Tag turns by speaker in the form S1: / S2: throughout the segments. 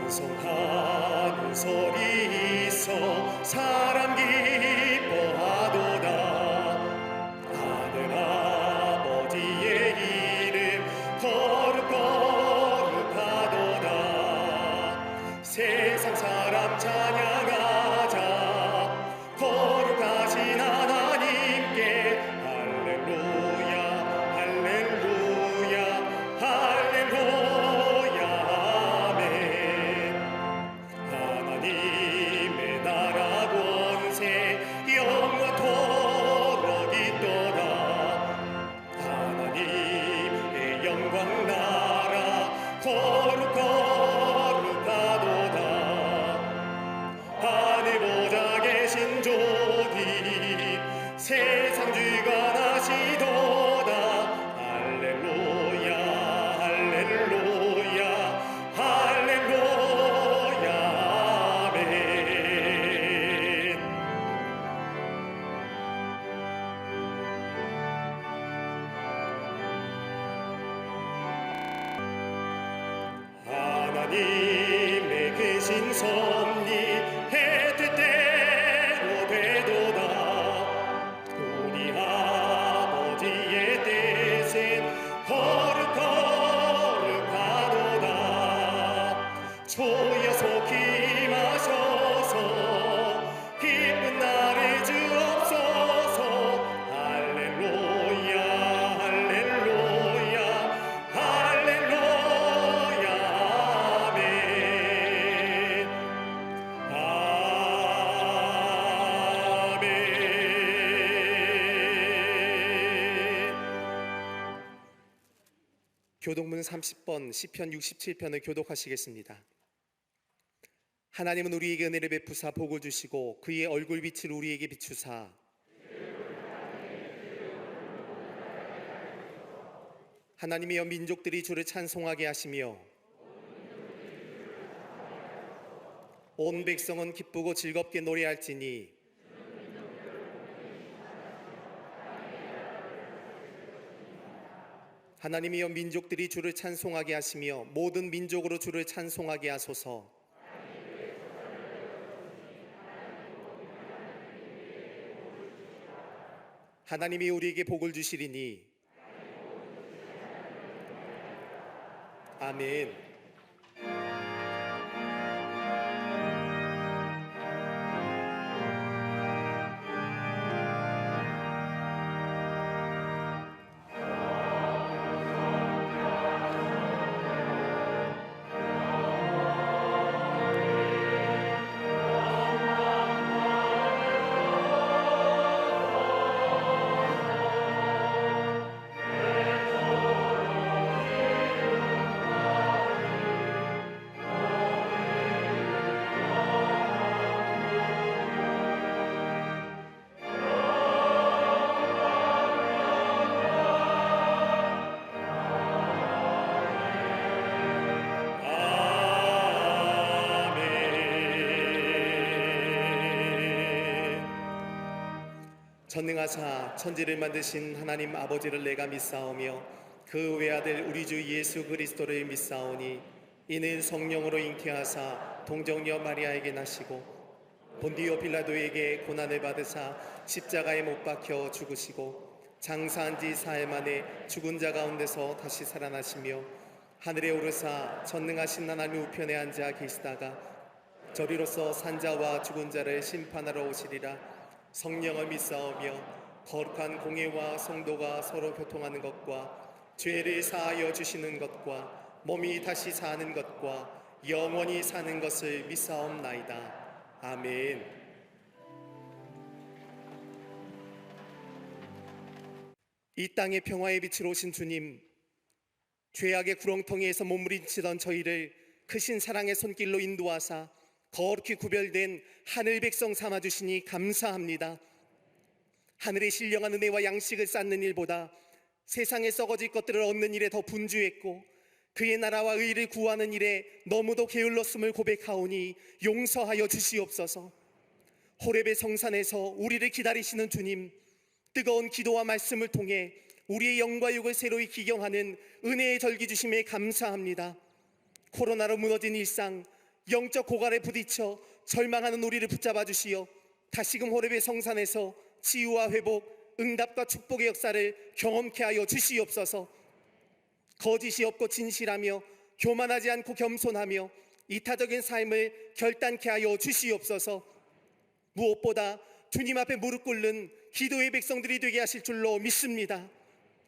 S1: 찬송하는 소리 있어 사람 기뻐하도다. 하늘 아버지의 이름 거룩거룩하도다. 세상 사람 찬양하자 거룩하신 하나님께. 할렐루야 할렐루야 할렐루야 아멘. 하나님의 나라 권세 영원토록 있도다. 하나님의 영광 나라 거룩거룩하도다. 하늘 보좌 계신 조기 세상 주관하시도다. 할렐루야 할렐루야 할렐루야 아멘. 하나님의 크신 섭리 해 뜻대로 되도다. 우리 아버지의 뜻은 거룩거룩하도다. 주여 속히 임하셔서 기쁜 날을 주옵소서. 할렐루야 할렐루야 할렐루야 아멘. 아멘. 교독문 30번 시편 67편을 교독하시겠습니다. 하나님은 우리에게 은혜를 베푸사 복을 주시고 그의 얼굴 빛을 우리에게 비추사 하나님이여 민족들이 주를 찬송하게 하시며 온 백성은 기쁘고 즐겁게 노래할지니. 하나님이여 민족들이 주를 찬송하게 하시며 모든 민족으로 주를 찬송하게 하소서. 하나님이 우리에게 복을 주시리니. 아멘. 전능하사 천지를 만드신 하나님 아버지를 내가 믿사오며 그 외아들 우리 주 예수 그리스도를 믿사오니 이는 성령으로 잉태하사 동정녀 마리아에게 나시고 본디오 빌라도에게 고난을 받으사 십자가에 못 박혀 죽으시고 장사한 지 사흘 만에 죽은 자 가운데서 다시 살아나시며 하늘에 오르사 전능하신 하나님 우편에 앉아 계시다가 저리로서 산자와 죽은 자를 심판하러 오시리라. 성령을 믿사오며 거룩한 공예와 성도가 서로 교통하는 것과 죄를 사하여 주시는 것과 몸이 다시 사는 것과 영원히 사는 것을 믿사옵나이다. 아멘. 이 땅의 평화의 빛으로 오신 주님, 죄악의 구렁텅이에서 몸부림치던 저희를 크신 사랑의 손길로 인도하사 거룩히 구별된 하늘 백성 삼아주시니 감사합니다. 하늘의 신령한 은혜와 양식을 쌓는 일보다 세상에 썩어질 것들을 얻는 일에 더 분주했고 그의 나라와 의를 구하는 일에 너무도 게을렀음을 고백하오니 용서하여 주시옵소서. 호렙의 성산에서 우리를 기다리시는 주님, 뜨거운 기도와 말씀을 통해 우리의 영과 육을 새로이 기경하는 은혜의 절기 주심에 감사합니다. 코로나로 무너진 일상, 영적 고갈에 부딪혀 절망하는 우리를 붙잡아 주시어 다시금 호렙의 성산에서 치유와 회복, 응답과 축복의 역사를 경험케 하여 주시옵소서. 거짓이 없고 진실하며 교만하지 않고 겸손하며 이타적인 삶을 결단케 하여 주시옵소서. 무엇보다 주님 앞에 무릎 꿇는 기도의 백성들이 되게 하실 줄로 믿습니다.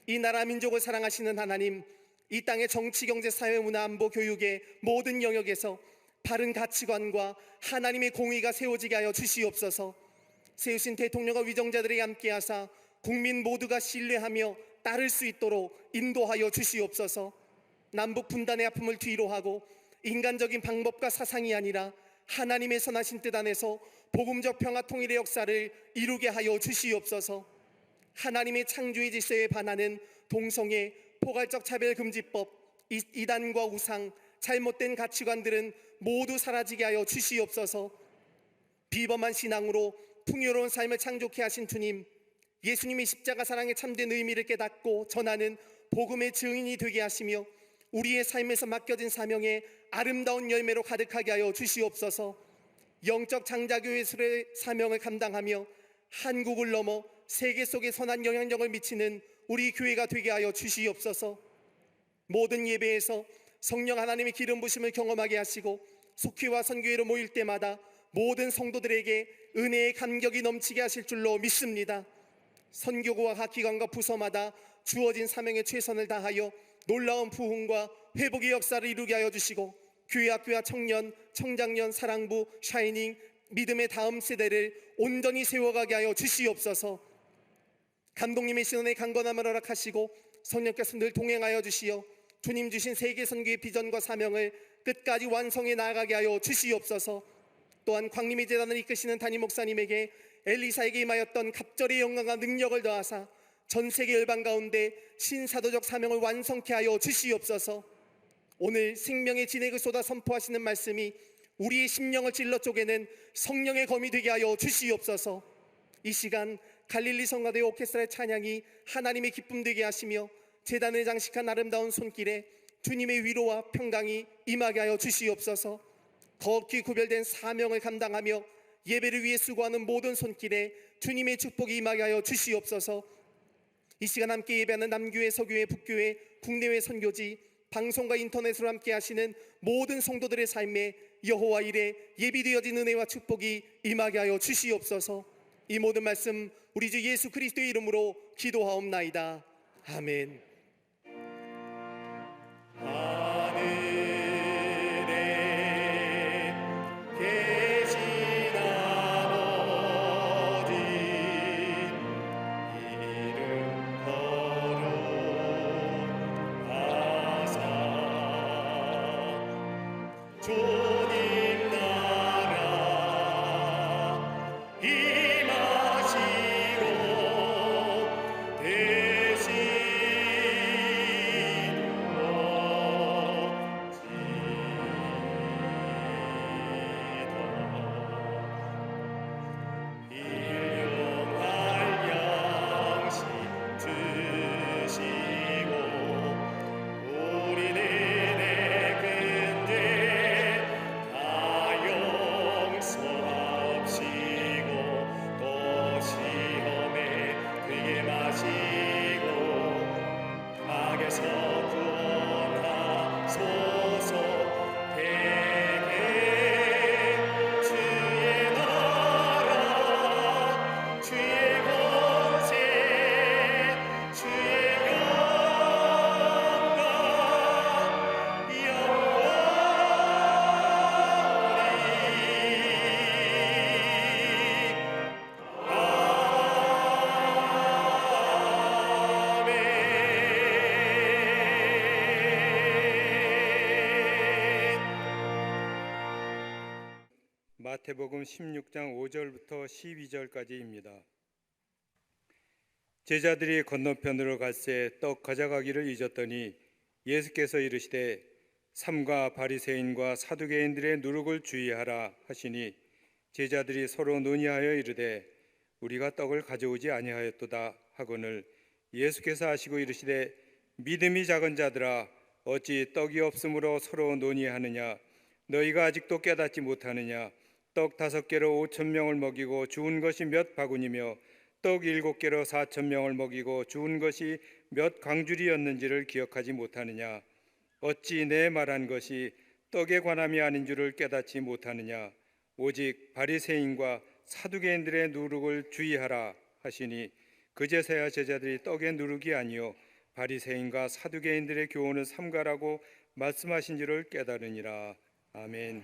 S1: 이 나라 민족을 사랑하시는 하나님, 이 땅의 정치, 경제, 사회, 문화, 안보, 교육의 모든 영역에서 바른 가치관과 하나님의 공의가 세워지게 하여 주시옵소서. 세우신 대통령과 위정자들이 함께하사 국민 모두가 신뢰하며 따를 수 있도록 인도하여 주시옵소서. 남북 분단의 아픔을 뒤로하고 인간적인 방법과 사상이 아니라 하나님의 선하신 뜻 안에서 복음적 평화 통일의 역사를 이루게 하여 주시옵소서. 하나님의 창조의 질서에 반하는 동성애, 포괄적 차별금지법, 이단과 우상, 잘못된 가치관들은 모두 사라지게 하여 주시옵소서. 비범한 신앙으로 풍요로운 삶을 창조케 하신 주님, 예수님의 십자가 사랑의 참된 의미를 깨닫고 전하는 복음의 증인이 되게 하시며 우리의 삶에서 맡겨진 사명의 아름다운 열매로 가득하게 하여 주시옵소서. 영적 장자교회의 사명을 감당하며 한국을 넘어 세계 속에 선한 영향력을 미치는 우리 교회가 되게 하여 주시옵소서. 모든 예배에서 성령 하나님의 기름 부심을 경험하게 하시고 속회와 선교회로 모일 때마다 모든 성도들에게 은혜의 감격이 넘치게 하실 줄로 믿습니다. 선교구와 각 기관과 부서마다 주어진 사명에 최선을 다하여 놀라운 부흥과 회복의 역사를 이루게 하여 주시고 교회, 학교와 청년, 청장년, 사랑부, 샤이닝, 믿음의 다음 세대를 온전히 세워가게 하여 주시옵소서. 감독님의 신원의 강건함을 허락하시고 성령께서 늘 동행하여 주시어 주님 주신 세계 선교의 비전과 사명을 끝까지 완성해 나아가게 하여 주시옵소서. 또한 광림의 재단을 이끄시는 담임 목사님에게 엘리사에게 임하였던 갑절의 영광과 능력을 더하사 전 세계 열방 가운데 신사도적 사명을 완성케 하여 주시옵소서. 오늘 생명의 진액을 쏟아 선포하시는 말씀이 우리의 심령을 찔러 쪼개는 성령의 검이 되게 하여 주시옵소서. 이 시간 갈릴리 성가대 오케스트라의 찬양이 하나님의 기쁨 되게 하시며 제단을 장식한 아름다운 손길에 주님의 위로와 평강이 임하게 하여 주시옵소서. 거룩히 구별된 사명을 감당하며 예배를 위해 수고하는 모든 손길에 주님의 축복이 임하게 하여 주시옵소서. 이 시간 함께 예배하는 남교회, 서교회, 북교회, 국내외 선교지, 방송과 인터넷으로 함께 하시는 모든 성도들의 삶에 여호와 일에 예비되어진 은혜와 축복이 임하게 하여 주시옵소서. 이 모든 말씀 우리 주 예수 그리스도의 이름으로 기도하옵나이다. 아멘.
S2: 마태복음 16장 5절부터 12절까지입니다. 제자들이 건너편으로 갈새 떡 가져가기를 잊었더니 예수께서 이르시되 삼가 바리새인과 사두개인들의 누룩을 주의하라 하시니 제자들이 서로 논의하여 이르되 우리가 떡을 가져오지 아니하였도다 하거늘 예수께서 아시고 이르시되 믿음이 작은 자들아 어찌 떡이 없으므로 서로 논의하느냐 너희가 아직도 깨닫지 못하느냐? 떡 5개로 5,000명을 먹이고 주운 것이 몇 바구니며 떡 7개로 4,000명을 먹이고 주운 것이 몇 광주리였는지를 기억하지 못하느냐? 어찌 내 말한 것이 떡에 관함이 아닌 줄을 깨닫지 못하느냐? 오직 바리새인과 사두개인들의 누룩을 주의하라 하시니 그제서야 제자들이 떡의 누룩이 아니요 바리새인과 사두개인들의 교훈을 삼가라고 말씀하신 줄을 깨달으니라. 아멘.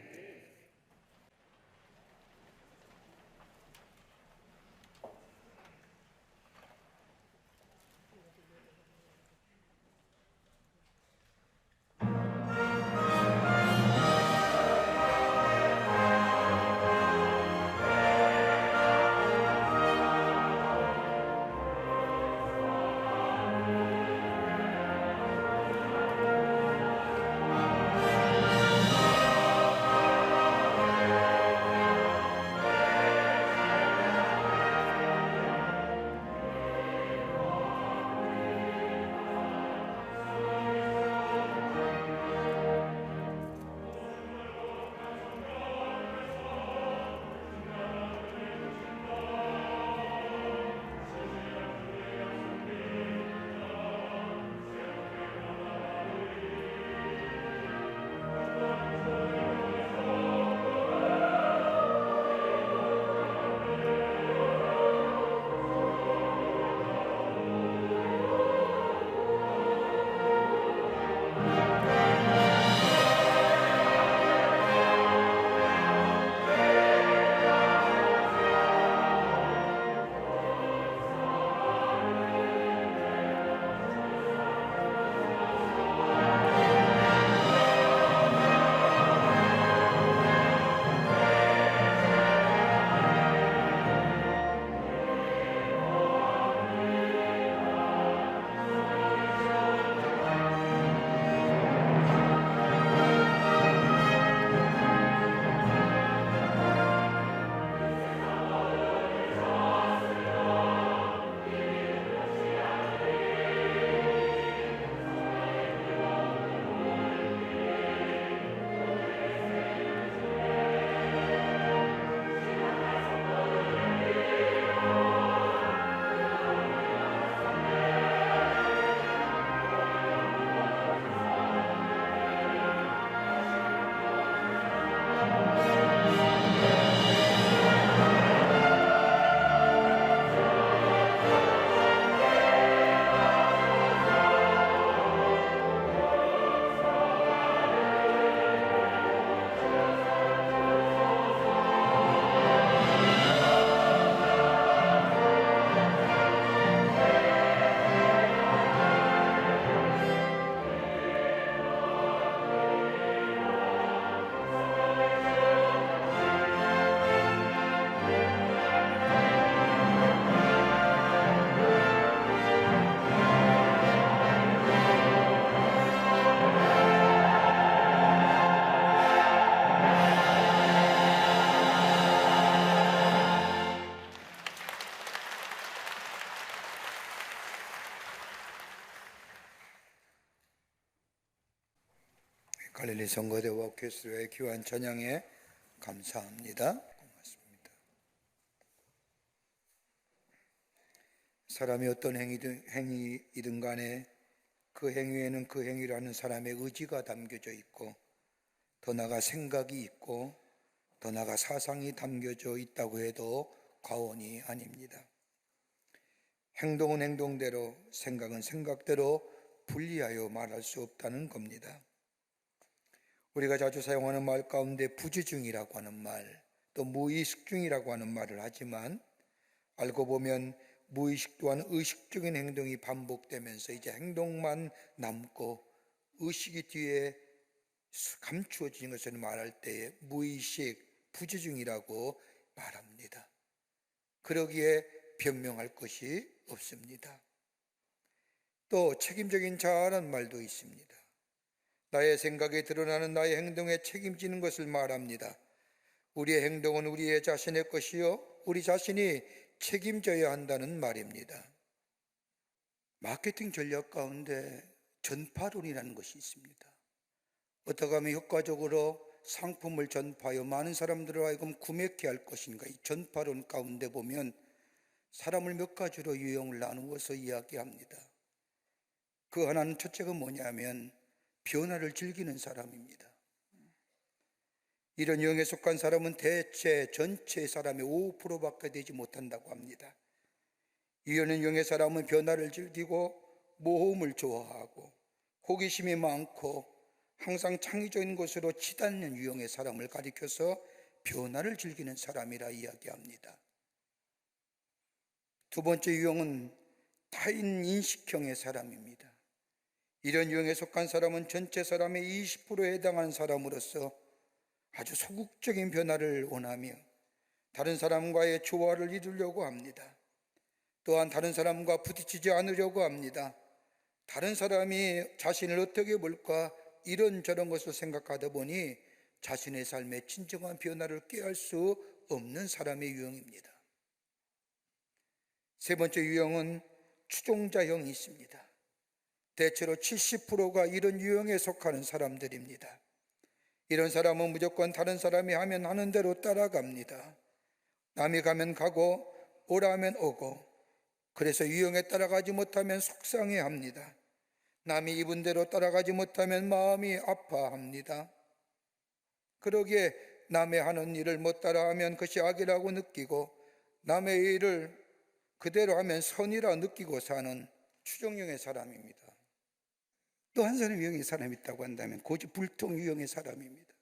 S3: 갈릴리 성거대와 오케스트라의 귀한 찬양에 감사합니다. 고맙습니다. 사람이 어떤 행위이든 간에 그 행위에는 그 행위를 하는 사람의 의지가 담겨져 있고 더 나아가 생각이 있고 더 나아가 사상이 담겨져 있다고 해도 과언이 아닙니다. 행동은 행동대로, 생각은 생각대로 분리하여 말할 수 없다는 겁니다. 우리가 자주 사용하는 말 가운데 부지중이라고 하는 말, 또 무의식 중이라고 하는 말을 하지만 알고 보면 무의식 또한 의식적인 행동이 반복되면서 이제 행동만 남고 의식이 뒤에 감추어진 것을 말할 때에 무의식, 부지중이라고 말합니다. 그러기에 변명할 것이 없습니다. 또 책임적인 자아라는 말도 있습니다. 나의 생각에 드러나는 나의 행동에 책임지는 것을 말합니다. 우리의 행동은 우리의 자신의 것이요 우리 자신이 책임져야 한다는 말입니다. 마케팅 전략 가운데 전파론이라는 것이 있습니다. 어떻게 하면 효과적으로 상품을 전파하여 많은 사람들을 하여금 구매케 할 것인가? 이 전파론 가운데 보면 사람을 몇 가지로 유형을 나누어서 이야기합니다. 그 하나는 첫째가 뭐냐면 변화를 즐기는 사람입니다. 이런 유형에 속한 사람은 대체 전체 사람의 5%밖에 되지 못한다고 합니다. 이런 유형의 사람은 변화를 즐기고 모험을 좋아하고 호기심이 많고 항상 창의적인 것으로 치닫는 유형의 사람을 가리켜서 변화를 즐기는 사람이라 이야기합니다. 두 번째 유형은 타인 인식형의 사람입니다. 이런 유형에 속한 사람은 전체 사람의 20%에 해당하는 사람으로서 아주 소극적인 변화를 원하며 다른 사람과의 조화를 이루려고 합니다. 또한 다른 사람과 부딪히지 않으려고 합니다. 다른 사람이 자신을 어떻게 볼까 이런저런 것을 생각하다 보니 자신의 삶에 진정한 변화를 꾀할 수 없는 사람의 유형입니다. 세 번째 유형은 추종자형이 있습니다. 대체로 70%가 이런 유형에 속하는 사람들입니다. 이런 사람은 무조건 다른 사람이 하면 하는 대로 따라갑니다. 남이 가면 가고 오라 하면 오고, 그래서 유형에 따라가지 못하면 속상해합니다. 남이 입은 대로 따라가지 못하면 마음이 아파합니다. 그러기에 남의 하는 일을 못 따라하면 그것이 악이라고 느끼고 남의 일을 그대로 하면 선이라 느끼고 사는 추종형의 사람입니다. 또 한 사람 유형의 사람이 있다고 한다면 고집불통 유형의 사람입니다.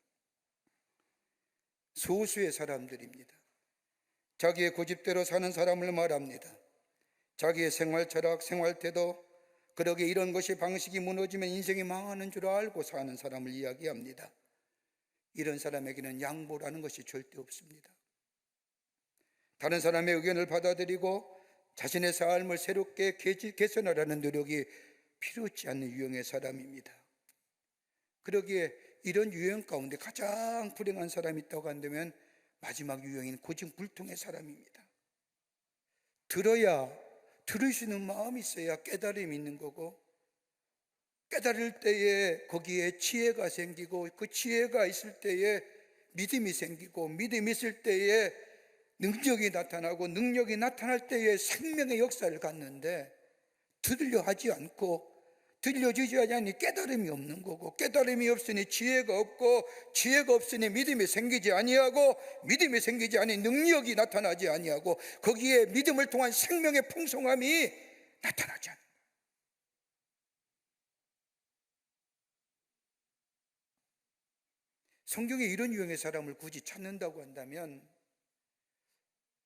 S3: 소수의 사람들입니다. 자기의 고집대로 사는 사람을 말합니다. 자기의 생활 철학, 생활 태도, 그러기에 이런 것이 방식이 무너지면 인생이 망하는 줄 알고 사는 사람을 이야기합니다. 이런 사람에게는 양보라는 것이 절대 없습니다. 다른 사람의 의견을 받아들이고 자신의 삶을 새롭게 개선하려는 노력이 필요치 않는 유형의 사람입니다. 그러기에 이런 유형 가운데 가장 불행한 사람이 있다고 한다면 마지막 유형인 고집불통의 사람입니다. 들을 수 있는 마음이 있어야 깨달음이 있는 거고, 깨달을 때에 거기에 지혜가 생기고, 그 지혜가 있을 때에 믿음이 생기고, 믿음이 있을 때에 능력이 나타나고, 능력이 나타날 때에 생명의 역사를 갖는데 들으려 하지 않고 들려주지 않으니 깨달음이 없는 거고, 깨달음이 없으니 지혜가 없고, 지혜가 없으니 믿음이 생기지 아니하고, 믿음이 생기지 않으니 능력이 나타나지 아니하고, 거기에 믿음을 통한 생명의 풍성함이 나타나지 않는다. 성경에 이런 유형의 사람을 굳이 찾는다고 한다면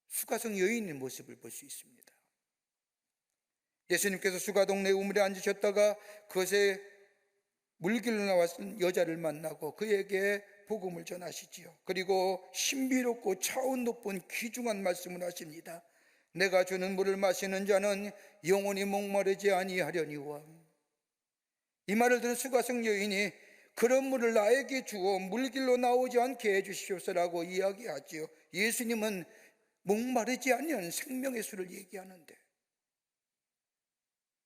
S3: 수가성 여인의 모습을 볼 수 있습니다. 예수님께서 수가동네 우물에 앉으셨다가 그것에 물길로 나왔던 여자를 만나고 그에게 복음을 전하시지요. 그리고 신비롭고 차원 높은 귀중한 말씀을 하십니다. 내가 주는 물을 마시는 자는 영원히 목마르지 아니하려니와. 이 말을 들은 수가성 여인이 그런 물을 나에게 주어 물길로 나오지 않게 해주시옵소서라고 이야기하지요. 예수님은 목마르지 않는 생명의 수를 얘기하는데,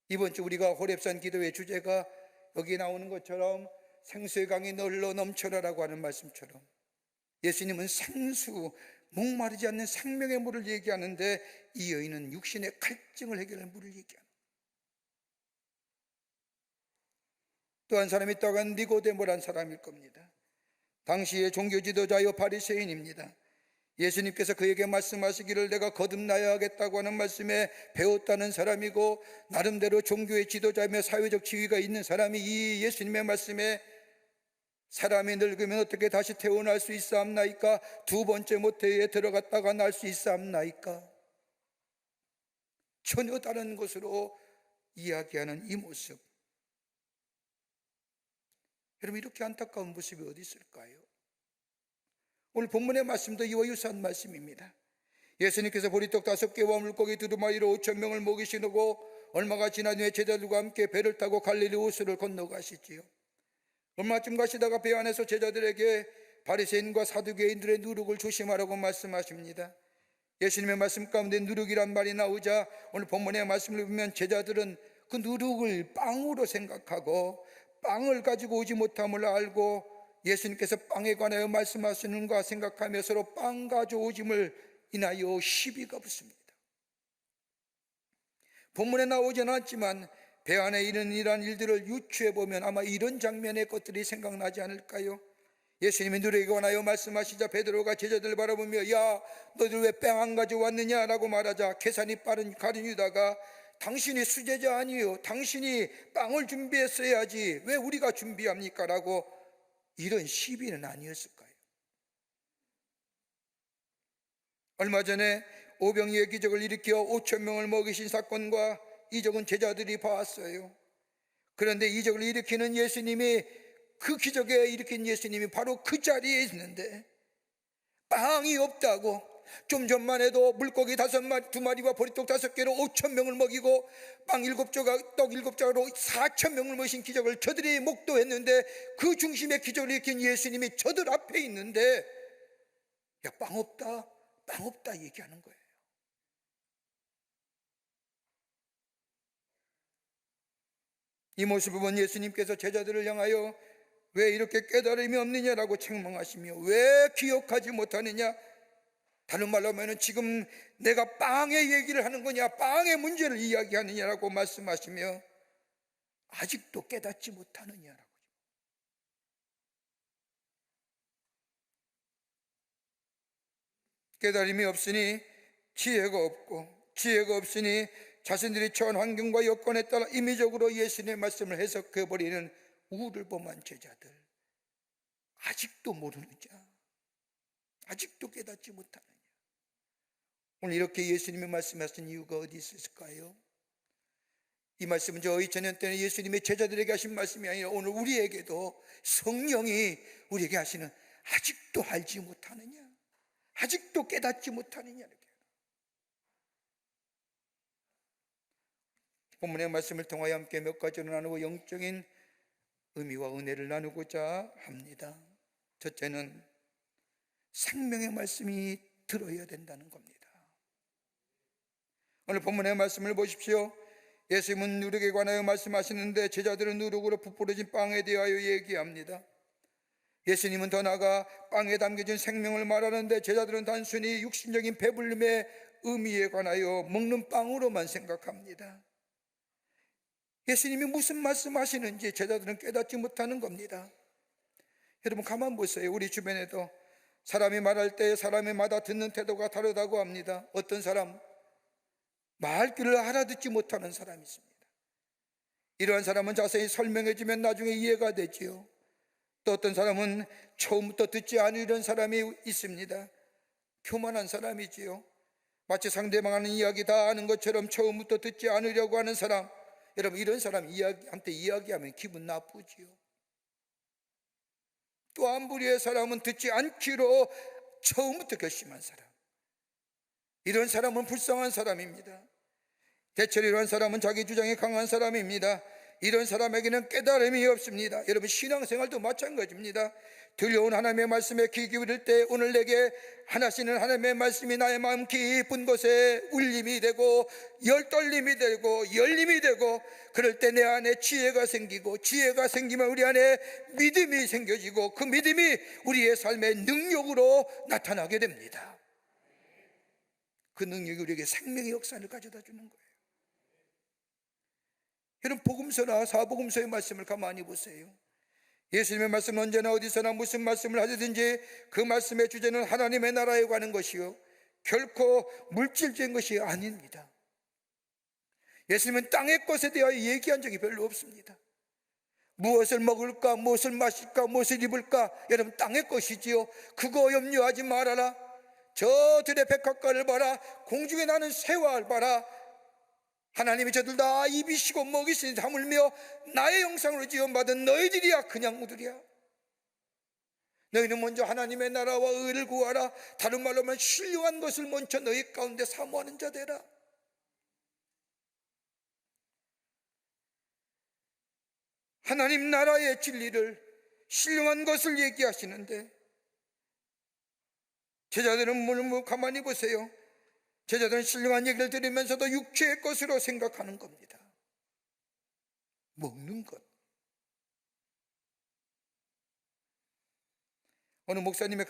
S3: 이번 주 우리가 호렙산 기도의 주제가 여기 나오는 것처럼 생수의 강이 널러 넘쳐라라고 하는 말씀처럼 예수님은 생수, 목마르지 않는 생명의 물을 얘기하는데 이 여인은 육신의 갈증을 해결할 물을 얘기합니다. 또 한 사람이 있다고 하는 니고데모라는 사람일 겁니다. 당시의 종교 지도자요 바리새인입니다. 예수님께서 그에게 말씀하시기를 내가 거듭나야 하겠다고 하는 말씀에 배웠다는 사람이고, 나름대로 종교의 지도자며 사회적 지위가 있는 사람이 이 예수님의 말씀에 사람이 늙으면 어떻게 다시 태어날 수 있사옵나이까? 두 번째 모태에 들어갔다가 날 수 있사옵나이까? 전혀 다른 것으로 이야기하는 이 모습, 여러분, 이렇게 안타까운 모습이 어디 있을까요? 오늘 본문의 말씀도 이와 유사한 말씀입니다. 예수님께서 보리떡 5개와 물고기 2마리로 5,000명을 먹이시고 얼마가 지난 후에 제자들과 함께 배를 타고 갈릴리 호수를 건너가시지요. 얼마쯤 가시다가 배 안에서 제자들에게 바리새인과 사두개인들의 누룩을 조심하라고 말씀하십니다. 예수님의 말씀 가운데 누룩이란 말이 나오자 오늘 본문의 말씀을 보면 제자들은 그 누룩을 빵으로 생각하고 빵을 가지고 오지 못함을 알고 예수님께서 빵에 관하여 말씀하시는가 생각하며 서로 빵 가져오짐을 인하여 시비가 붙습니다. 본문에 나오진 않지만 배 안에 이런 일들을 유추해 보면 아마 이런 장면의 것들이 생각나지 않을까요? 예수님이 누룩에 관하여 말씀하시자 베드로가 제자들을 바라보며 야 너희들 왜 빵 안 가져왔느냐 라고 말하자 계산이 빠른 가룟 유다가 당신이 수제자 아니요 당신이 빵을 준비했어야지 왜 우리가 준비합니까? 라고 이런 시비는 아니었을까요? 얼마 전에 오병이의 기적을 일으켜 5천 명을 먹이신 사건과 이적은 제자들이 봤어요. 그런데 이적을 일으키는 예수님이 그 기적에 일으킨 예수님이 바로 그 자리에 있는데 빵이 없다고 좀 전만 해도 물고기 2마리와 보리떡 5개로 5천 명을 먹이고 빵 7조각 떡 7조각으로 4천 명을 먹이신 기적을 저들이 목도했는데 그 중심에 기적을 일으킨 예수님이 저들 앞에 있는데 야 빵 없다 빵 없다 얘기하는 거예요. 이 모습을 본 예수님께서 제자들을 향하여 왜 이렇게 깨달음이 없느냐라고 책망하시며 왜 기억하지 못하느냐, 다른 말로 하면 지금 내가 빵의 얘기를 하는 거냐 빵의 문제를 이야기하느냐라고 말씀하시며 아직도 깨닫지 못하느냐라고. 깨달음이 없으니 지혜가 없고 지혜가 없으니 자신들이 처한 환경과 여건에 따라 임의적으로 예수님의 말씀을 해석해버리는 우를 범한 제자들, 아직도 모르는 자, 아직도 깨닫지 못하느냐. 오늘 이렇게 예수님이 말씀하신 이유가 어디 있을까요? 이 말씀은 저 2000년 때는 예수님의 제자들에게 하신 말씀이 아니라 오늘 우리에게도 성령이 우리에게 하시는 아직도 알지 못하느냐, 아직도 깨닫지 못하느냐. 본문의 말씀을 통하여 함께 몇 가지를 나누고 영적인 의미와 은혜를 나누고자 합니다. 첫째는 생명의 말씀이 들어야 된다는 겁니다. 오늘 본문의 말씀을 보십시오. 예수님은 누룩에 관하여 말씀하시는데 제자들은 누룩으로 부풀어진 빵에 대하여 얘기합니다. 예수님은 더 나아가 빵에 담겨진 생명을 말하는데 제자들은 단순히 육신적인 배불림의 의미에 관하여 먹는 빵으로만 생각합니다. 예수님이 무슨 말씀하시는지 제자들은 깨닫지 못하는 겁니다. 여러분 가만 보세요. 우리 주변에도 사람이 말할 때 사람마다 듣는 태도가 다르다고 합니다. 어떤 사람 말귀를 알아듣지 못하는 사람이 있습니다. 이러한 사람은 자세히 설명해주면 나중에 이해가 되지요. 또 어떤 사람은 처음부터 듣지 않으려는 사람이 있습니다. 교만한 사람이지요. 마치 상대방 하는 이야기 다 아는 것처럼 처음부터 듣지 않으려고 하는 사람. 여러분 이런 사람 한테 이야기하면 기분 나쁘지요. 또 한 부류의 사람은 듣지 않기로 처음부터 결심한 사람. 이런 사람은 불쌍한 사람입니다. 대체로 이런 사람은 자기 주장이 강한 사람입니다. 이런 사람에게는 깨달음이 없습니다. 여러분 신앙생활도 마찬가지입니다. 들려온 하나님의 말씀에 귀 기울일 때 오늘 내게 하나시는 하나님의 말씀이 나의 마음 깊은 곳에 울림이 되고 열떨림이 되고 열림이 되고, 그럴 때 내 안에 지혜가 생기고 지혜가 생기면 우리 안에 믿음이 생겨지고 그 믿음이 우리의 삶의 능력으로 나타나게 됩니다. 그 능력이 우리에게 생명의 역사를 가져다 주는 거예요. 여러분 복음서나 사복음서의 말씀을 가만히 보세요. 예수님의 말씀은 언제나 어디서나 무슨 말씀을 하시든지 그 말씀의 주제는 하나님의 나라에 관한 것이요 결코 물질적인 것이 아닙니다. 예수님은 땅의 것에 대하여 얘기한 적이 별로 없습니다. 무엇을 먹을까, 무엇을 마실까, 무엇을 입을까, 여러분 땅의 것이지요. 그거 염려하지 말아라. 저 들의 백합과를 봐라. 공중에 나는 새와 봐라. 하나님이 저들 다 입이시고 먹이시니 다물며 나의 형상으로 지음받은 너희들이야 그냥 우들이야. 너희는 먼저 하나님의 나라와 의를 구하라. 다른 말로 하면 신령한 것을 먼저 너희 가운데 사모하는 자 되라. 하나님 나라의 진리를, 신령한 것을 얘기하시는데 제자들은 뭘 가만히 보세요. 제자들은 신령한 얘기를 들으면서도 육체의 것으로 생각하는 겁니다. 먹는 것. 어느 목사님의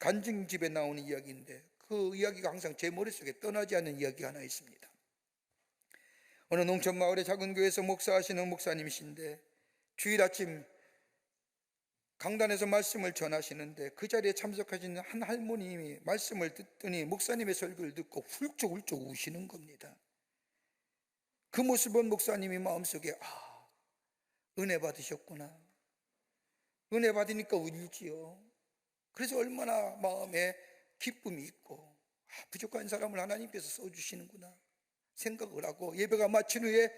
S3: 간증집에 나오는 이야기인데, 그 이야기가 항상 제 머릿속에 떠나지 않는 이야기가 하나 있습니다. 어느 농촌 마을의 작은 교회에서 목사하시는 목사님이신데, 주일 아침 강단에서 말씀을 전하시는데, 그 자리에 참석하시는 한 할머님이 말씀을 듣더니 목사님의 설교를 듣고 훌쩍훌쩍 우시는 겁니다. 그 모습을 본 목사님이 마음속에 은혜 받으셨구나, 은혜 받으니까 울지요. 그래서 얼마나 마음에 기쁨이 있고, 부족한 사람을 하나님께서 써주시는구나 생각을 하고, 예배가 마친 후에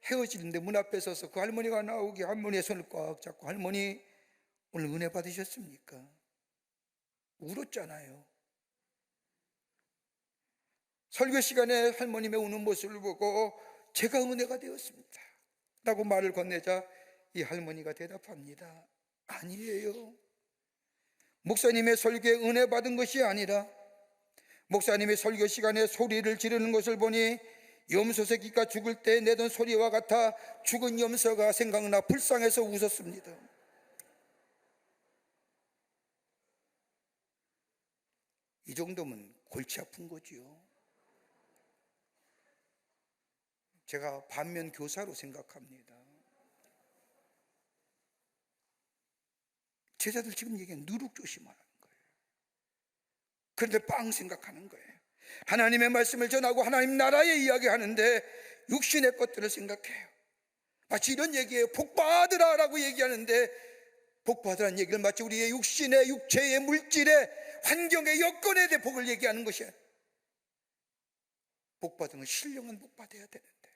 S3: 헤어지는데 문 앞에 서서 그 할머니가 나오기 할머니의 손을 꽉 잡고, 할머니 오늘 은혜 받으셨습니까? 울었잖아요. 설교 시간에 할머님의 우는 모습을 보고 제가 은혜가 되었습니다 라고 말을 건네자 이 할머니가 대답합니다. 아니에요. 목사님의 설교에 은혜 받은 것이 아니라 목사님의 설교 시간에 소리를 지르는 것을 보니 염소 새끼가 죽을 때 내던 소리와 같아 죽은 염소가 생각나 불쌍해서 웃었습니다. 이 정도면 골치 아픈 거지요. 제가 반면 교사로 생각합니다. 제자들 지금 얘기한 누룩 조심하라는 거예요. 그런데 빵 생각하는 거예요. 하나님의 말씀을 전하고 하나님 나라의 이야기하는데 육신의 것들을 생각해요. 마치 이런 얘기예요. 복받으라 라고 얘기하는데, 복받으라는 얘기를 마치 우리의 육신의, 육체의, 물질의, 환경의 여건에 대해 복을 얘기하는 것이에요. 복받은 건 신령한 복받아야 되는데,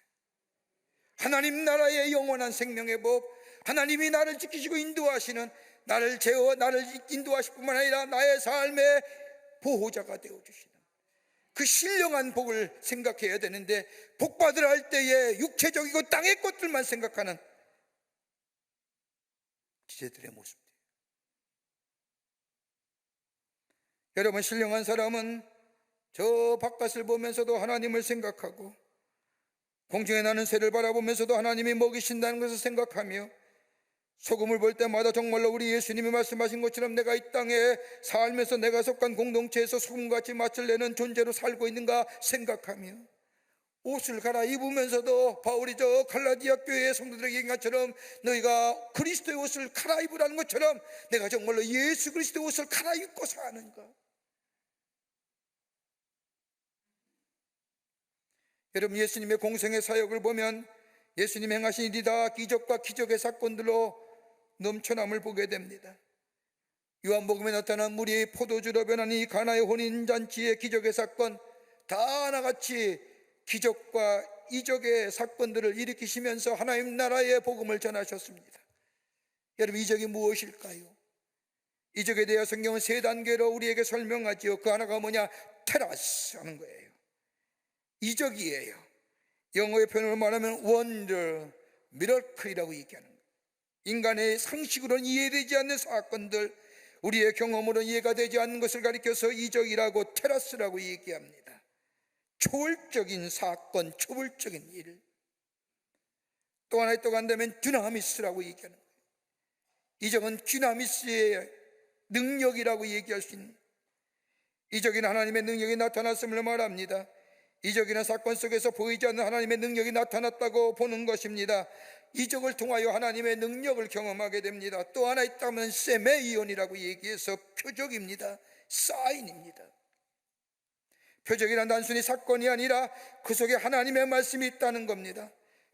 S3: 하나님 나라의 영원한 생명의 복, 하나님이 나를 지키시고 인도하시는, 나를 인도하실 뿐만 아니라 나의 삶의 보호자가 되어주시는 그 신령한 복을 생각해야 되는데, 복받으라 할 때에 육체적이고 땅의 것들만 생각하는 지체들의 모습이에요. 여러분, 신령한 사람은 저 바깥을 보면서도 하나님을 생각하고, 공중에 나는 새를 바라보면서도 하나님이 먹이신다는 것을 생각하며, 소금을 볼 때마다 정말로 우리 예수님이 말씀하신 것처럼 내가 이 땅에 살면서 내가 속한 공동체에서 소금같이 맛을 내는 존재로 살고 있는가 생각하며, 옷을 갈아입으면서도 바울이 저 갈라디아 교회의 성도들에게 얘기한 것처럼 너희가 그리스도의 옷을 갈아입으라는 것처럼 내가 정말로 예수 그리스도의 옷을 갈아입고 사는가. 여러분, 예수님의 공생의 사역을 보면 예수님 행하신 일이 다 기적과 기적의 사건들로 넘쳐남을 보게 됩니다. 요한복음에 나타난 물이 포도주로 변한 이 가나의 혼인잔치의 기적의 사건, 다 하나같이 기적과 이적의 사건들을 일으키시면서 하나님 나라의 복음을 전하셨습니다. 여러분, 이적이 무엇일까요? 이적에 대해 성경은 세 단계로 우리에게 설명하지요. 그 하나가 뭐냐? 테라스 하는 거예요. 이적이에요. 영어의 표현으로 말하면 wonder, miracle이라고 얘기하는 거예요. 인간의 상식으로는 이해되지 않는 사건들, 우리의 경험으로 이해가 되지 않는 것을 가리켜서 이적이라고, 테라스라고 얘기합니다. 초월적인 사건, 초월적인 일. 또 하나 또 간다면 dynamis라고 얘기하는 거예요. 이적은 dynamis의 능력이라고 얘기할 수 있는, 이적인 하나님의 능력이 나타났음을 말합니다. 이적이나 사건 속에서 보이지 않는 하나님의 능력이 나타났다고 보는 것입니다. 이적을 통하여 하나님의 능력을 경험하게 됩니다. 또 하나 있다면 세메이온이라고 얘기해서 표적입니다. 사인입니다. 표적이란 단순히 사건이 아니라 그 속에 하나님의 말씀이 있다는 겁니다.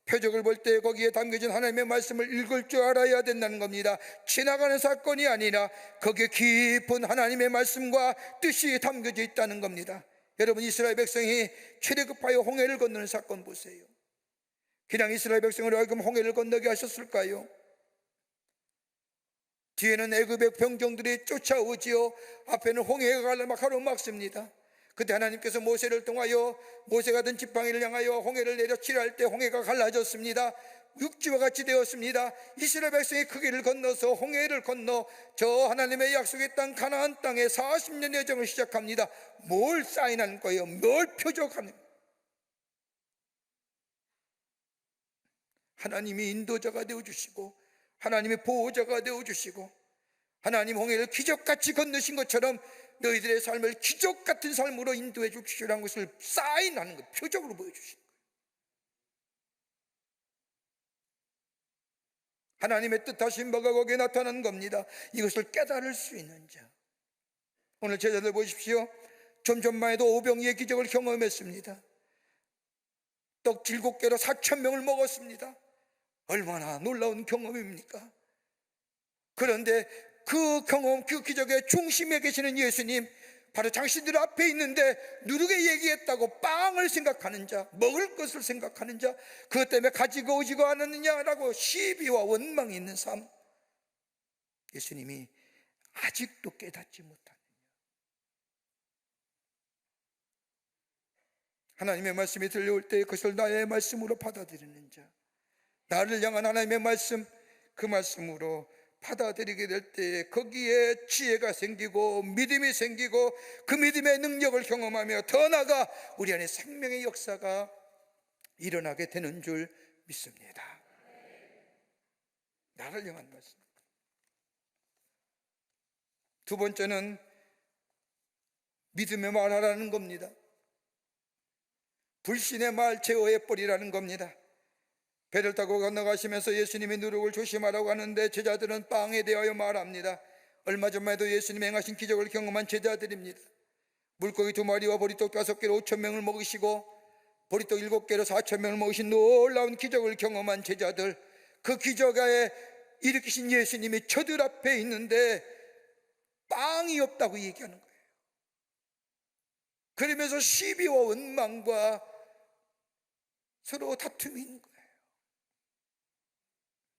S3: 표적을 볼 때 거기에 담겨진 하나님의 말씀을 읽을 줄 알아야 된다는 겁니다. 지나가는 사건이 아니라 거기에 깊은 하나님의 말씀과 뜻이 담겨져 있다는 겁니다. 여러분, 이스라엘 백성이 출애굽하여 홍해를 건너는 사건 보세요. 그냥 이스라엘 백성으로 하여금 홍해를 건너게 하셨을까요? 뒤에는 애굽의 병정들이 쫓아오지요. 앞에는 홍해가 가로막습니다. 그때 하나님께서 모세를 통하여, 모세가 든 지팡이를 향하여 홍해를 내려 칠할 때 홍해가 갈라졌습니다. 육지와 같이 되었습니다. 이스라엘 백성이 그 길을 건너서 홍해를 건너 저 하나님의 약속의 땅 가나안 땅에 40년 여정을 시작합니다. 뭘 사인하는 거예요? 뭘 표적하는 거예요? 하나님이 인도자가 되어주시고, 하나님의 보호자가 되어주시고, 하나님 홍해를 기적같이 건너신 것처럼 너희들의 삶을 기적같은 삶으로 인도해 주시라는 것을 사인하는 것, 표적으로 보여주신 거예요. 하나님의 뜻하신 바가 거기에 나타난 겁니다. 이것을 깨달을 수 있는 자. 오늘 제자들 보십시오. 좀 전만 해도 오병이의 기적을 경험했습니다. 떡 7개로 4,000명을 먹었습니다. 얼마나 놀라운 경험입니까? 그런데 그 경험, 그 기적의 중심에 계시는 예수님, 바로 당신들 앞에 있는데 누르게 얘기했다고 빵을 생각하는 자, 먹을 것을 생각하는 자, 그것 때문에 가지고 오지고 않았느냐라고 시비와 원망이 있는 삶, 예수님이 아직도 깨닫지 못하느냐. 하나님의 말씀이 들려올 때 그것을 나의 말씀으로 받아들이는 자, 나를 향한 하나님의 말씀, 그 말씀으로 받아들이게 될 때에 거기에 지혜가 생기고 믿음이 생기고 그 믿음의 능력을 경험하며 더 나아가 우리 안에 생명의 역사가 일어나게 되는 줄 믿습니다. 나를 향한 말씀. 두 번째는 믿음의 말하라는 겁니다. 불신의 말 제어해버리라는 겁니다. 배를 타고 건너가시면서 예수님의 누룩을 조심하라고 하는데 제자들은 빵에 대하여 말합니다. 얼마 전만 해도 예수님 행하신 기적을 경험한 제자들입니다. 물고기 2마리와 보리떡 5개로 5,000명을 먹이시고 보리떡 7개로 4,000명을 먹이신 놀라운 기적을 경험한 제자들, 그 기적에 일으키신 예수님이 저들 앞에 있는데 빵이 없다고 얘기하는 거예요. 그러면서 시비와 원망과 서로 다툼이 있는 거예요.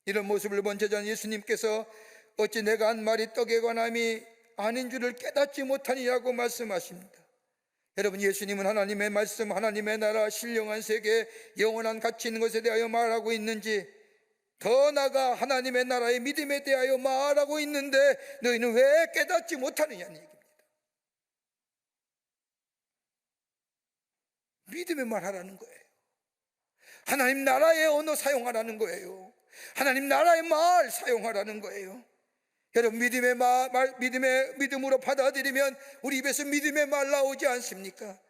S3: 이런 모습을 본 제자는 예수님께서 어찌 내가 한 말이 떡에 관함이 아닌 줄을 깨닫지 못하니라고 말씀하십니다. 여러분, 예수님은 하나님의 말씀, 하나님의 나라, 신령한 세계, 영원한 가치 있는 것에 대하여 말하고 있는지, 더 나아가 하나님의 나라의 믿음에 대하여 말하고 있는데 너희는 왜 깨닫지 못하느냐는 얘기입니다. 믿음의 말하라는 거예요. 하나님 나라의 언어 사용하라는 거예요. 하나님 나라의 말 사용하라는 거예요. 여러분, 믿음으로 받아들이면 우리 입에서 믿음의 말 나오지 않습니까?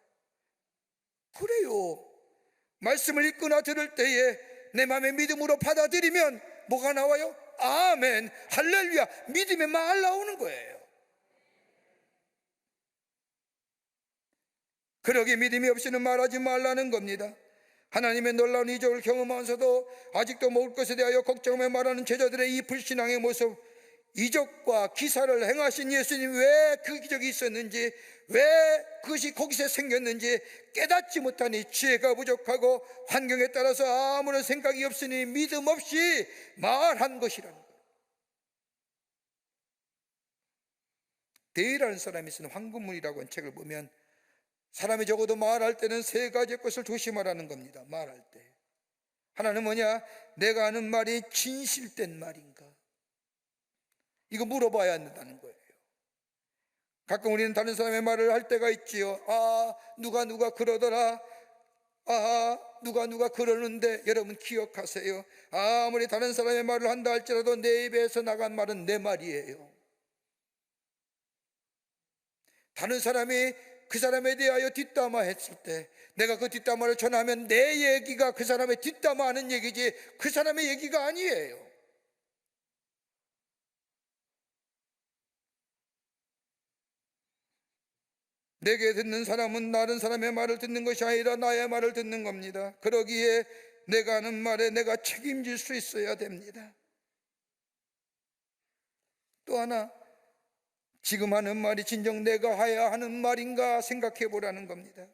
S3: 그래요. 말씀을 읽거나 들을 때에 내 마음에 믿음으로 받아들이면 뭐가 나와요? 아멘, 할렐루야, 믿음의 말 나오는 거예요. 그러기에 믿음이 없이는 말하지 말라는 겁니다. 하나님의 놀라운 이적을 경험하면서도 아직도 먹을 것에 대하여 걱정하며 말하는 제자들의 이 불신앙의 모습, 이적과 기사를 행하신 예수님, 왜 그 기적이 있었는지, 왜 그것이 거기서 생겼는지 깨닫지 못하니 지혜가 부족하고 환경에 따라서 아무런 생각이 없으니 믿음 없이 말한 것이라는 거예요. 데이라는 사람이 쓴 황금문이라고 하는 책을 보면 사람이 적어도 말할 때는 3가지 것을 조심하라는 겁니다. 말할 때 하나는 뭐냐? 내가 하는 말이 진실된 말인가? 이거 물어봐야 한다는 거예요. 가끔 우리는 다른 사람의 말을 할 때가 있지요. 누가 그러더라. 누가 그러는데, 여러분 기억하세요. 아무리 다른 사람의 말을 한다 할지라도 내 입에서 나간 말은 내 말이에요. 다른 사람이 그 사람에 대하여 뒷담화 했을 때 내가 그 뒷담화를 전하면 내 얘기가 그 사람의 뒷담화하는 얘기지 그 사람의 얘기가 아니에요. 내게 듣는 사람은 다른 사람의 말을 듣는 것이 아니라 나의 말을 듣는 겁니다. 그러기에 내가 하는 말에 내가 책임질 수 있어야 됩니다. 또 하나, 지금 하는 말이 진정 내가 해야 하는 말인가 생각해 보라는 겁니다.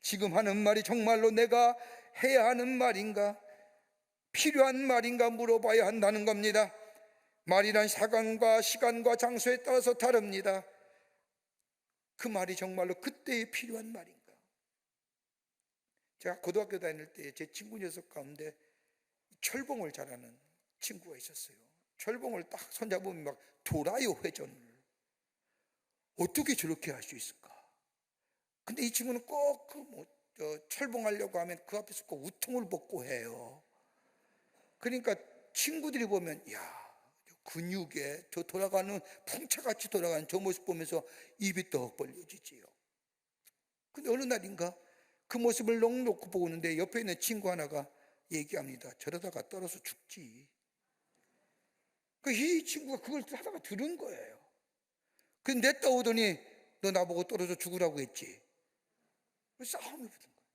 S3: 지금 하는 말이 정말로 내가 해야 하는 말인가, 필요한 말인가 물어봐야 한다는 겁니다. 말이란 사관과 시간과 장소에 따라서 다릅니다. 그 말이 정말로 그때에 필요한 말인가? 제가 고등학교 다닐 때 제 친구 녀석 가운데 철봉을 잘하는 친구가 있었어요. 철봉을 딱 손잡으면 막 돌아요, 회전을. 어떻게 저렇게 할 수 있을까? 근데 이 친구는 꼭 철봉하려고 하면 그 앞에서 꼭 우통을 벗고 해요. 그러니까 친구들이 보면, 야, 근육에 저 돌아가는 풍차같이 돌아가는 저 모습 보면서 입이 떡 벌려지지요. 근데 어느 날인가 그 모습을 넋놓고 보고 있는데 옆에 있는 친구 하나가 얘기합니다. 저러다가 떨어져 죽지. 이 친구가 그걸 하다가 들은 거예요. 근데 냈다 오더니 너 나보고 떨어져 죽으라고 했지. 싸움이 붙은 거예요.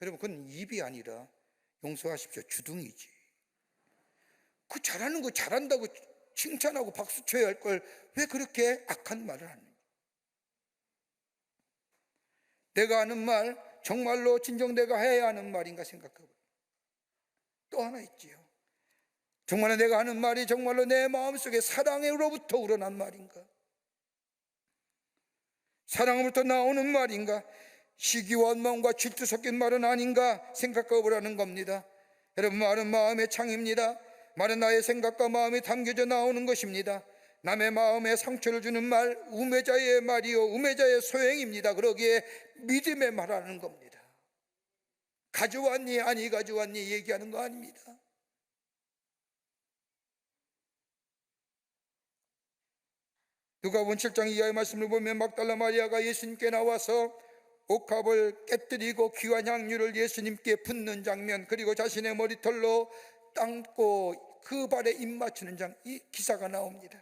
S3: 여러분, 그건 입이 아니라 용서하십시오, 주둥이지. 그 잘하는 거 잘한다고 칭찬하고 박수 쳐야 할 걸 왜 그렇게 악한 말을 하는지. 내가 하는 말 정말로 진정 내가 해야 하는 말인가 생각하고, 또 하나 있지요. 정말 내가 하는 말이 정말로 내 마음속에 사랑으로부터 우러난 말인가, 사랑으로부터 나오는 말인가, 시기와 원망과 질투 섞인 말은 아닌가 생각해 보라는 겁니다. 여러분, 말은 마음의 창입니다. 말은 나의 생각과 마음이 담겨져 나오는 것입니다. 남의 마음에 상처를 주는 말, 우매자의 말이요 우매자의 소행입니다. 그러기에 믿음의 말하는 겁니다. 가져왔니 아니 가져왔니 얘기하는 거 아닙니다. 누가복음 7장 이하의 말씀을 보면 막달라 마리아가 예수님께 나와서 옥합을 깨뜨리고 귀한 향유를 예수님께 붓는 장면, 그리고 자신의 머리털로 땅고 그 발에 입 맞추는 이 기사가 나옵니다.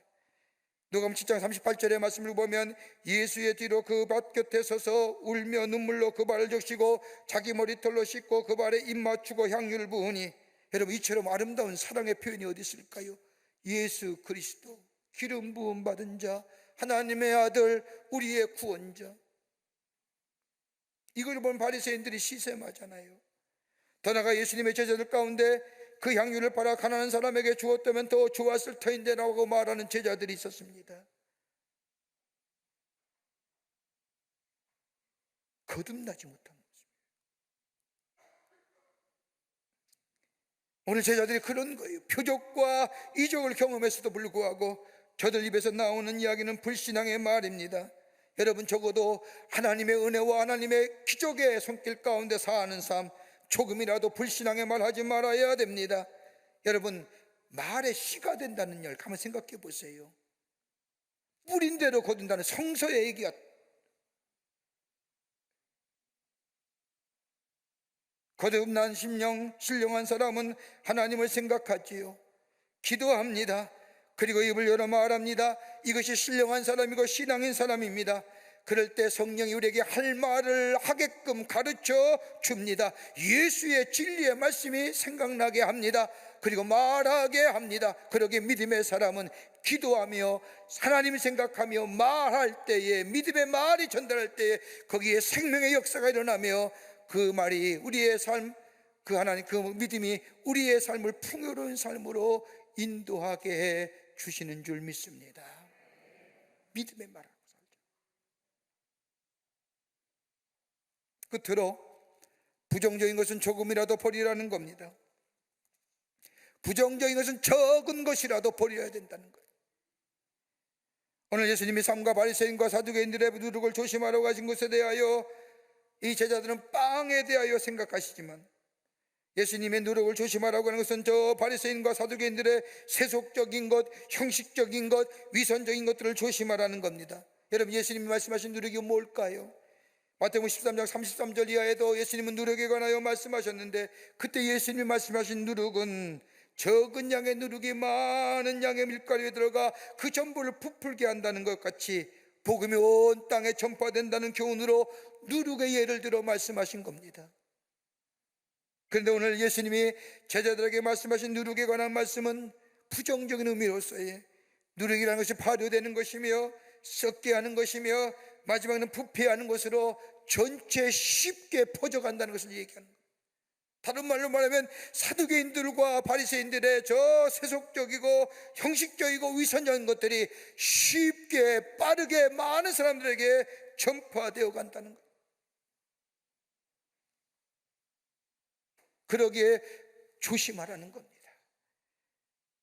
S3: 누가복음 7장 38절의 말씀을 보면 예수의 뒤로 그 밭 곁에 서서 울며 눈물로 그 발을 적시고 자기 머리털로 씻고 그 발에 입 맞추고 향유를 부으니, 여러분, 이처럼 아름다운 사랑의 표현이 어디 있을까요? 예수 그리스도, 기름 부음 받은 자, 하나님의 아들, 우리의 구원자. 이걸 본 바리새인들이 시샘하잖아요. 더 나아가 예수님의 제자들 가운데 그 향유를 팔아 가난한 사람에게 주었다면 더 좋았을 터인데 라고 말하는 제자들이 있었습니다. 거듭나지 못한 모습이에요. 오늘 제자들이 그런 거예요. 표적과 이적을 경험했어도 불구하고 저들 입에서 나오는 이야기는 불신앙의 말입니다. 여러분, 적어도 하나님의 은혜와 하나님의 기적의 손길 가운데 사는 삶, 조금이라도 불신앙의 말 하지 말아야 됩니다. 여러분, 말에 씨가 된다는 열 한번 생각해 보세요. 뿌린 대로 거둔다는 성서의 얘기가, 거듭난 심령, 신령한 사람은 하나님을 생각하지요. 기도합니다. 그리고 입을 열어 말합니다. 이것이 신령한 사람이고 신앙인 사람입니다. 그럴 때 성령이 우리에게 할 말을 하게끔 가르쳐 줍니다. 예수의 진리의 말씀이 생각나게 합니다. 그리고 말하게 합니다. 그러기에 믿음의 사람은 기도하며 하나님을 생각하며 말할 때에, 믿음의 말이 전달할 때에 거기에 생명의 역사가 일어나며 그 말이 우리의 삶, 그 하나님, 그 믿음이 우리의 삶을 풍요로운 삶으로 인도하게 해 주시는 줄 믿습니다. 믿음의 말하고 살자. 끝으로 부정적인 것은 조금이라도 버리라는 겁니다. 부정적인 것은 적은 것이라도 버려야 된다는 거예요. 오늘 예수님이 삼가 바리새인과 사두개인들의 누룩을 조심하라고 하신 것에 대하여 이 제자들은 빵에 대하여 생각하시지만, 예수님의 누룩을 조심하라고 하는 것은 저 바리새인과 사두개인들의 세속적인 것, 형식적인 것, 위선적인 것들을 조심하라는 겁니다. 여러분, 예수님이 말씀하신 누룩이 뭘까요? 마태복음 13장 33절 이하에도 예수님은 누룩에 관하여 말씀하셨는데, 그때 예수님이 말씀하신 누룩은 적은 양의 누룩이 많은 양의 밀가루에 들어가 그 전부를 부풀게 한다는 것 같이 복음이 온 땅에 전파된다는 교훈으로 누룩의 예를 들어 말씀하신 겁니다. 그런데 오늘 예수님이 제자들에게 말씀하신 누룩에 관한 말씀은 부정적인 의미로서의, 누룩이라는 것이 발효되는 것이며 썩게 하는 것이며 마지막에는 부패하는 것으로 전체 쉽게 퍼져간다는 것을 얘기하는 거예요. 다른 말로 말하면 사두개인들과 바리새인들의 저 세속적이고 형식적이고 위선적인 것들이 쉽게 빠르게 많은 사람들에게 전파되어 간다는 거예요. 그러기에 조심하라는 겁니다.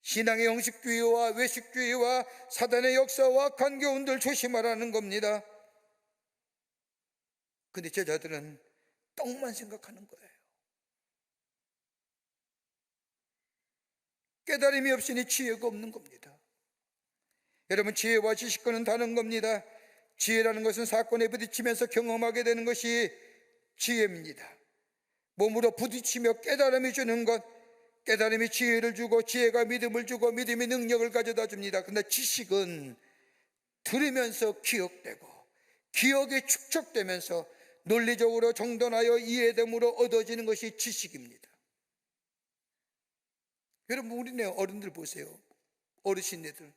S3: 신앙의 형식주의와 외식주의와 사단의 역사와 관계운들 조심하라는 겁니다. 근데 제자들은 떡만 생각하는 거예요. 깨달음이 없으니 지혜가 없는 겁니다. 여러분, 지혜와 지식과는 다른 겁니다. 지혜라는 것은 사건에 부딪히면서 경험하게 되는 것이 지혜입니다. 몸으로 부딪히며 깨달음이 주는 것, 깨달음이 지혜를 주고 지혜가 믿음을 주고 믿음이 능력을 가져다 줍니다. 그런데 지식은 들으면서 기억되고 기억이 축적되면서 논리적으로 정돈하여 이해됨으로 얻어지는 것이 지식입니다. 여러분, 우리네 어른들 보세요. 어르신네들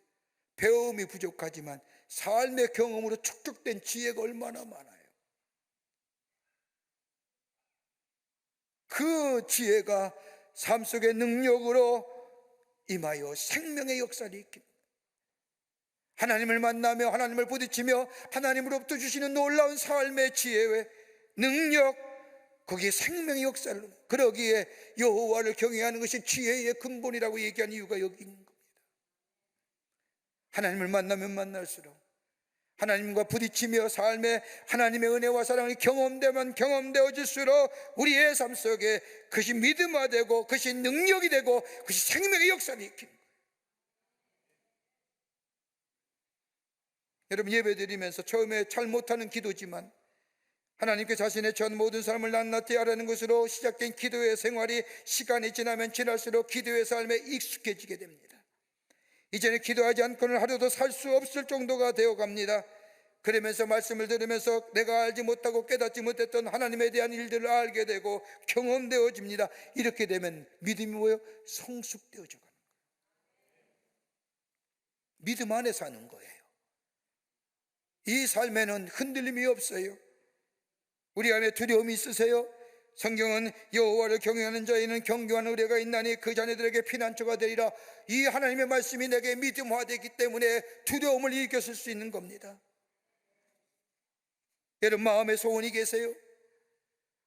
S3: 배움이 부족하지만 삶의 경험으로 축적된 지혜가 얼마나 많아요. 그 지혜가 삶 속의 능력으로 임하여 생명의 역사를 일으킵니다. 하나님을 만나며 하나님을 부딪히며 하나님으로부터 주시는 놀라운 삶의 지혜의 능력, 거기에 생명의 역사를, 그러기에 여호와를 경외하는 것이 지혜의 근본이라고 얘기한 이유가 여기 있는 겁니다. 하나님을 만나면 만날수록 하나님과 부딪히며 삶에 하나님의 은혜와 사랑이 경험되면 경험되어질수록 우리의 삶 속에 그것이 믿음화되고 그것이 능력이 되고 그것이 생명의 역사를 일으킵니다. 여러분, 예배드리면서 처음에 잘 못하는 기도지만 하나님께 자신의 전 모든 삶을 낱낱이 아라는 것으로 시작된 기도의 생활이 시간이 지나면 지날수록 기도의 삶에 익숙해지게 됩니다. 이제는 기도하지 않고는 하루도 살 수 없을 정도가 되어갑니다. 그러면서 말씀을 들으면서 내가 알지 못하고 깨닫지 못했던 하나님에 대한 일들을 알게 되고 경험되어집니다. 이렇게 되면 믿음이 뭐예요? 성숙되어져 가는 거예요. 믿음 안에 사는 거예요. 이 삶에는 흔들림이 없어요. 우리 안에 두려움이 있으세요? 성경은 여호와를 경외하는 자에는 경고한 의뢰가 있나니 그 자녀들에게 피난처가 되리라. 이 하나님의 말씀이 내게 믿음화되기 때문에 두려움을 이겼을 수 있는 겁니다. 여러분, 마음에 소원이 계세요?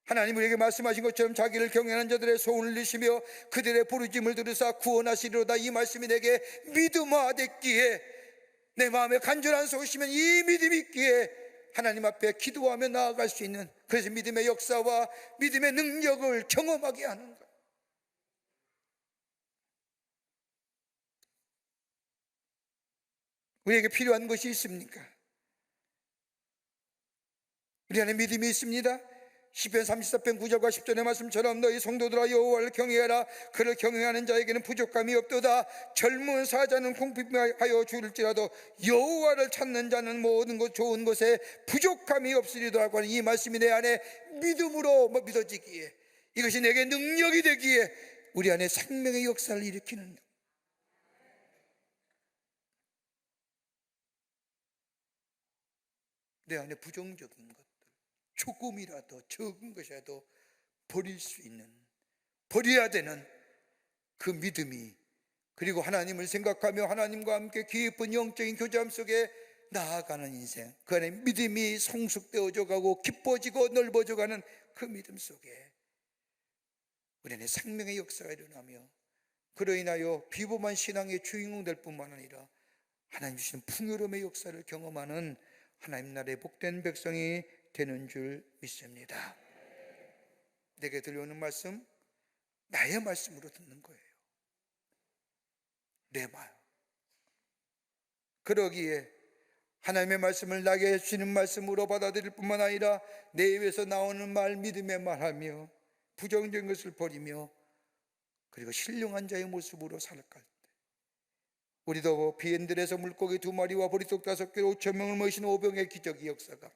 S3: 하나님 우리에게 말씀하신 것처럼 자기를 경외하는 자들의 소원을 이시며 그들의 부르짖음을 들으사 구원하시리로다. 이 말씀이 내게 믿음화됐기에, 내 마음에 간절한 소원이시면 이 믿음이 있기에 하나님 앞에 기도하며 나아갈 수 있는, 그래서 믿음의 역사와 믿음의 능력을 경험하게 하는 거예요. 우리에게 필요한 것이 있습니까? 우리 안에 믿음이 있습니다. 시편 34편 9절과 10절의 말씀처럼 너희 성도들아 여호와를 경외하라. 그를 경외하는 자에게는 부족함이 없도다. 젊은 사자는 궁핍하여 죽을지라도 여호와를 찾는 자는 모든 것 좋은 것에 부족함이 없으리라고 하는 이 말씀이 내 안에 믿음으로 믿어지기에, 이것이 내게 능력이 되기에 우리 안에 생명의 역사를 일으키는, 내 안에 부정적인 것들 조금이라도 적은 것이라도 버릴 수 있는, 버려야 되는 그 믿음이, 그리고 하나님을 생각하며 하나님과 함께 깊은 영적인 교제함 속에 나아가는 인생, 그 안에 믿음이 성숙되어져 가고 깊어지고 넓어져 가는 그 믿음 속에 우리 안에 생명의 역사가 일어나며 그로 인하여 비범한 신앙의 주인공 될 뿐만 아니라 하나님 주시는 풍요로움의 역사를 경험하는 하나님 나라의 복된 백성이 되는 줄 믿습니다. 내게 들려오는 말씀, 나의 말씀으로 듣는 거예요. 내 말. 그러기에 하나님의 말씀을 나게 주시는 말씀으로 받아들일 뿐만 아니라 내 입에서 나오는 말, 믿음의 말하며 부정적인 것을 버리며 그리고 신령한 자의 모습으로 살아갈 때, 우리도 비엔들에서 물고기 2마리와 보리떡 5개로 5,000명을 모신 5병의 기적의 역사가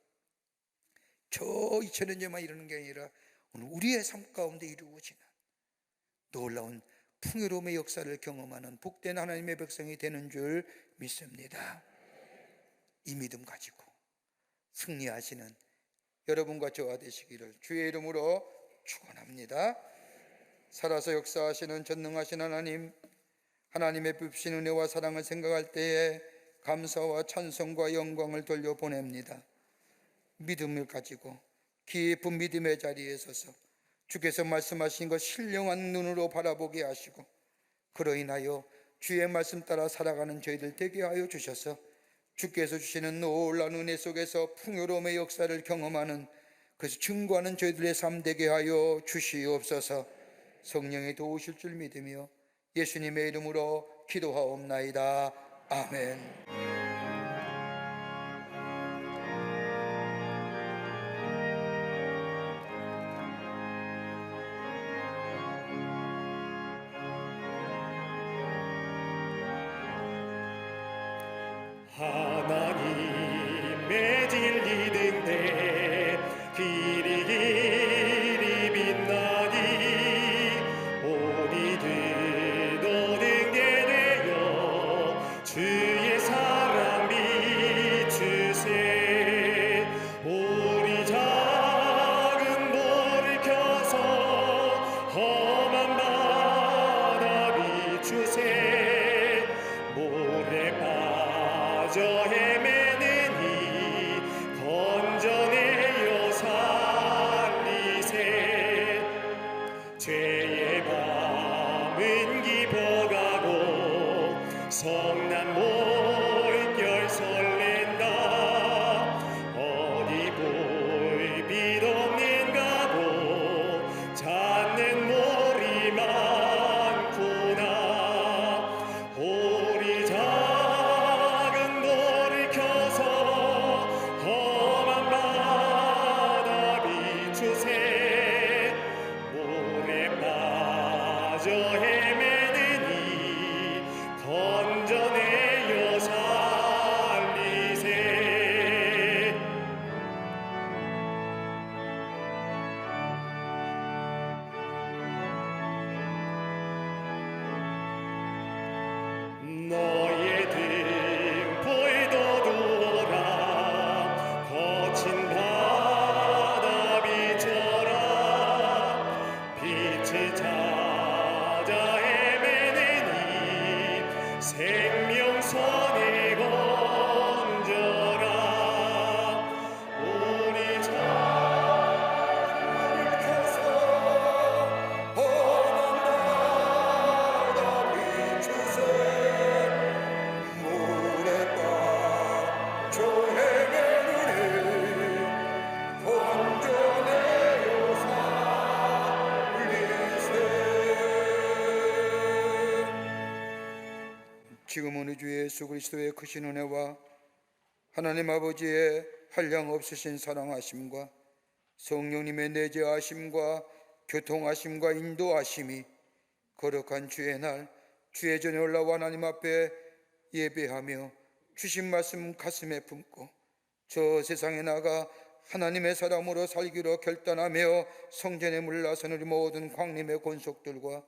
S3: 저 2000년 전만 이루는 게 아니라 오늘 우리의 삶 가운데 이루어지는 놀라운 풍요로움의 역사를 경험하는 복된 하나님의 백성이 되는 줄 믿습니다. 이 믿음 가지고 승리하시는 여러분과 저와 되시기를 주의 이름으로 축원합니다. 살아서 역사하시는 전능하신 하나님, 하나님의 베푸신 은혜와 사랑을 생각할 때에 감사와 찬송과 영광을 돌려보냅니다. 믿음을 가지고 깊은 믿음의 자리에 서서 주께서 말씀하신 것 신령한 눈으로 바라보게 하시고 그로 인하여 주의 말씀 따라 살아가는 저희들 되게 하여 주셔서 주께서 주시는 놀라운 은혜 속에서 풍요로움의 역사를 경험하는, 그래서 증거하는 저희들의 삶 되게 하여 주시옵소서. 성령이 도우실 줄 믿으며 예수님의 이름으로 기도하옵나이다. 아멘.
S1: 하나님의 진리등대 길이 길이 빛나니 오니 드도등게 되어 주의 사랑 비추세. 우리 작은 돌을 켜서 험한 바다 비추세. 모래 빠져 헤매는 이 건져내어 살리세. 죄의 밤은 깊어가고 성난 몰결 설렌다. 어디 볼빛 없는가 보 찾는 몰이 많구나. 우리 작은 돌을 켜서 험한 바다 비추세. 물에 빠져 헤매는 이 건져내어 살리세. 너의 등불 돋우어라. 거친 바다 비춰라. 빛을 찾아 헤매는 이 생명선에 건져라. 우리 작은 켜서 험한 바다 비추세. 물에 빠져 헤매는 건져내어 살리세.
S3: 지금은 우리 주 예수 그리스도의 크신 은혜와 하나님 아버지의 한량없으신 사랑하심과 성령님의 내재하심과 교통하심과 인도하심이 거룩한 주의 날 주의 전에 올라와 하나님 앞에 예배하며 주신 말씀 가슴에 품고 저 세상에 나가 하나님의 사람으로 살기로 결단하며 성전에 물러선 우리 모든 광림의 권속들과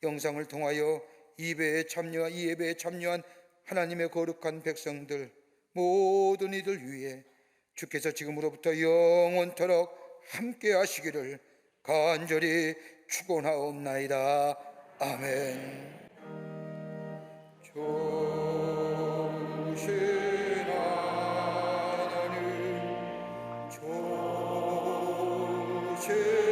S3: 영상을 통하여 이 예배에 참여한 하나님의 거룩한 백성들 모든 이들 위해 주께서 지금으로부터 영원토록 함께 하시기를 간절히 축원하옵나이다. 아멘. 좋으신 하나님, 좋으신